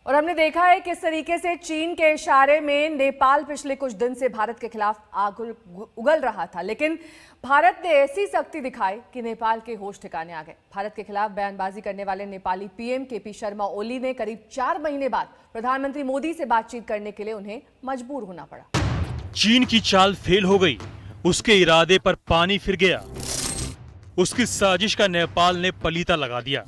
और हमने देखा है किस तरीके से चीन के इशारे में नेपाल पिछले कुछ दिन से भारत के खिलाफ आग उगल रहा था, लेकिन भारत ने ऐसी सख्ती दिखाई कि नेपाल के होश ठिकाने आ गए। भारत के खिलाफ बयानबाजी करने वाले नेपाली पीएम केपी शर्मा ओली ने करीब 4 महीने बाद प्रधानमंत्री मोदी से बातचीत करने के लिए उन्हें मजबूर होना पड़ा। चीन की चाल फेल हो गई, उसके इरादे पर पानी फिर गया। उसकी साजिश का नेपाल ने पलीता लगा दिया।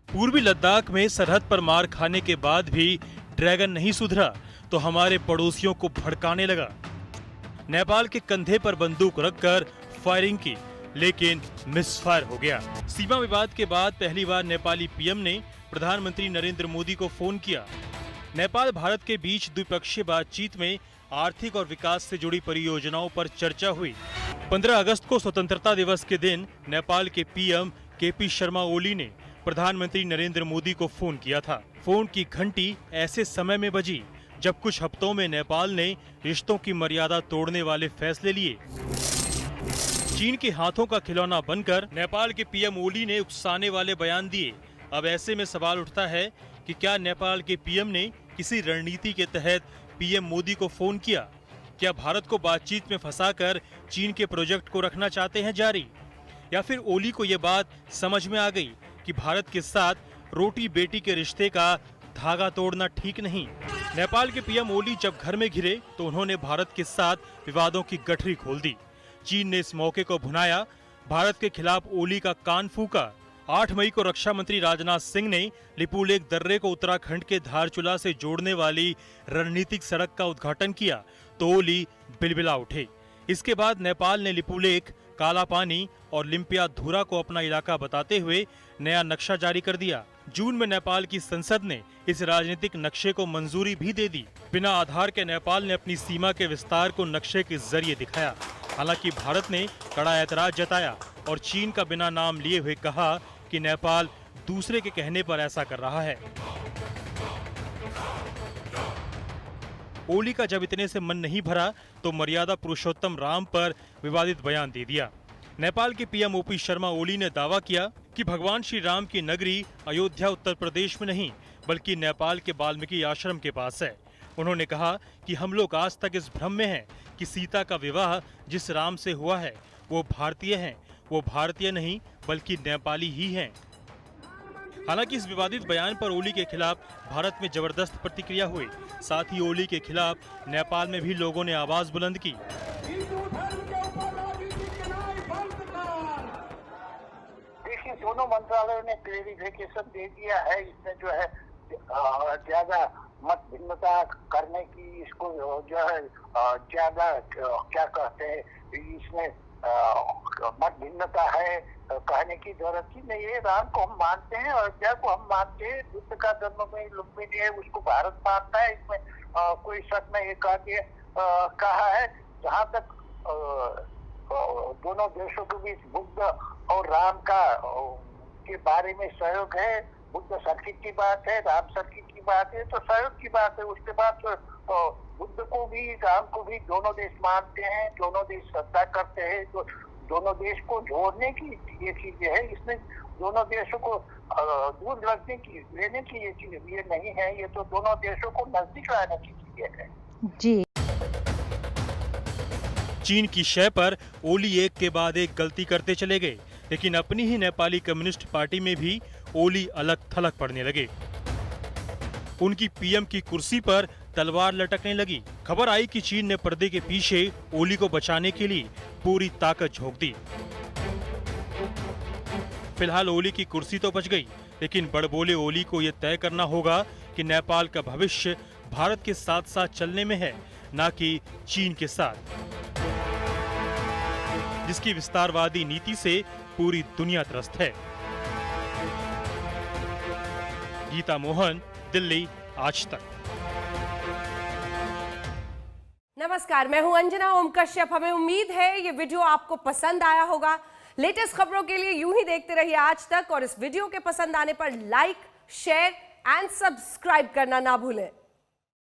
पूर्वी लद्दाख में सरहद पर मार खाने के बाद भी ड्रैगन नहीं सुधरा तो हमारे पड़ोसियों को भड़काने लगा। नेपाल के कंधे पर बंदूक रखकर फायरिंग की, लेकिन मिसफायर हो गया। सीमा विवाद के बाद पहली बार नेपाली पीएम ने प्रधानमंत्री नरेंद्र मोदी को फोन किया। नेपाल भारत के बीच द्विपक्षीय बातचीत में आर्थिक और विकास से जुड़ी परियोजनाओं पर चर्चा हुई। 15 अगस्त को स्वतंत्रता दिवस के दिन नेपाल के पीएम केपी शर्मा ओली ने प्रधानमंत्री नरेंद्र मोदी को फोन किया था। फोन की घंटी ऐसे समय में बजी जब कुछ हफ्तों में नेपाल ने रिश्तों की मर्यादा तोड़ने वाले फैसले लिए। चीन के हाथों का खिलौना बनकर नेपाल के पीएम ओली ने उकसाने वाले बयान दिए। अब ऐसे में सवाल उठता है कि क्या नेपाल के पीएम ने किसी रणनीति के तहत पीएम मोदी को फोन किया? क्या भारत को बातचीत में फंसाकर चीन के प्रोजेक्ट को रखना चाहते हैं जारी, या फिर ओली को ये बात समझ में आ गई कि भारत के साथ रोटी बेटी के रिश्ते का धागा तोड़ना ठीक नहीं? नेपाल के पीएम ओली जब घर में घिरे तो उन्होंने भारत के साथ विवादों की गठरी खोल दी। चीन ने इस मौके को भुनाया, भारत के खिलाफ ओली का कान फूका। 8 मई को रक्षा मंत्री राजनाथ सिंह ने लिपुलेख दर्रे को उत्तराखंड के धारचूला से जोड़ने वाली रणनीतिक सड़क का उद्घाटन किया तो ओली बिलबिला उठे। इसके बाद नेपाल ने लिपुलेख, काला पानी और लिम्पिया धुरा को अपना इलाका बताते हुए नया नक्शा जारी कर दिया। जून में नेपाल की संसद ने इस राजनीतिक नक्शे को मंजूरी भी दे दी। बिना आधार के नेपाल ने अपनी सीमा के विस्तार को नक्शे के जरिए दिखाया। हालांकि भारत ने कड़ा ऐतराज जताया और चीन का बिना नाम लिए हुए कहा कि नेपाल दूसरे के कहने पर ऐसा कर रहा है। ओली का जब इतने से मन नहीं भरा तो मर्यादा पुरुषोत्तम राम पर विवादित बयान दे दिया। नेपाल के पीएम ओपी शर्मा ओली ने दावा किया कि भगवान श्री राम की नगरी अयोध्या उत्तर प्रदेश में नहीं बल्कि नेपाल के वाल्मीकि आश्रम के पास है। उन्होंने कहा कि हम लोग आज तक इस भ्रम में हैं कि सीता का विवाह जिस राम से हुआ है वो भारतीय हैं। वो भारतीय नहीं बल्कि नेपाली ही हैं। हालांकि इस विवादित बयान पर ओली के खिलाफ भारत में जबरदस्त प्रतिक्रिया हुई। साथ ही ओली के खिलाफ नेपाल में भी लोगों ने आवाज बुलंद की। देखिए, दोनों मंत्रालयों ने क्लेरिफिकेशन दे दिया है। इसमें जो है ज्यादा मत भिन्नता करने की, इसको जो है ज्यादा क्या कहते हैं, इसमें मत भिन्नता है कहने की जरूरत ही नहीं है। राम को हम मानते हैं, अयोध्या को हम मानते हैं, बुद्ध का जन्मभूमि लुम्बिनी है, उसको भारत मानता है। इसमें कोई शक नहीं कहा है। जहाँ तक दोनों देशों के बीच बुद्ध और राम का के बारे में सहयोग है, बुद्ध सर्किट की बात है, राम सर्किट की बात है, तो सहयोग की बात है। उसके बाद बुद्ध को भी राम को भी दोनों देश मानते हैं, दोनों देश श्रद्धा करते हैं। तो दोनों देश को जोड़ने की ये चीजें है। इसमें दोनों देशों को दूर रखने की, लेने की ये चीज ये नहीं है। ये तो दोनों देशों को नजदीक लाने की चीजें है जी। चीन की शय पर ओली एक के बाद एक गलती करते चले गए, लेकिन अपनी ही नेपाली कम्युनिस्ट पार्टी में भी ओली अलग थलग पड़ने लगे। उनकी पीएम की कुर्सी पर तलवार लटकने लगी। खबर आई कि चीन ने पर्दे के पीछे ओली को बचाने के लिए पूरी ताकत झोंक दी। फिलहाल ओली की कुर्सी तो बच गई, लेकिन बड़बोले ओली को यह तय करना होगा कि नेपाल का भविष्य भारत के साथ साथ चलने में है, न कि चीन के साथ, जिसकी विस्तारवादी नीति से पूरी दुनिया त्रस्त है। गीता मोहन, दिल्ली, आज तक। नमस्कार, मैं हूं अंजना ओम कश्यप। हमें उम्मीद है ये वीडियो आपको पसंद आया होगा। लेटेस्ट खबरों के लिए यूं ही देखते रहिए आज तक, और इस वीडियो के पसंद आने पर लाइक, शेयर एंड सब्सक्राइब करना ना भूलें।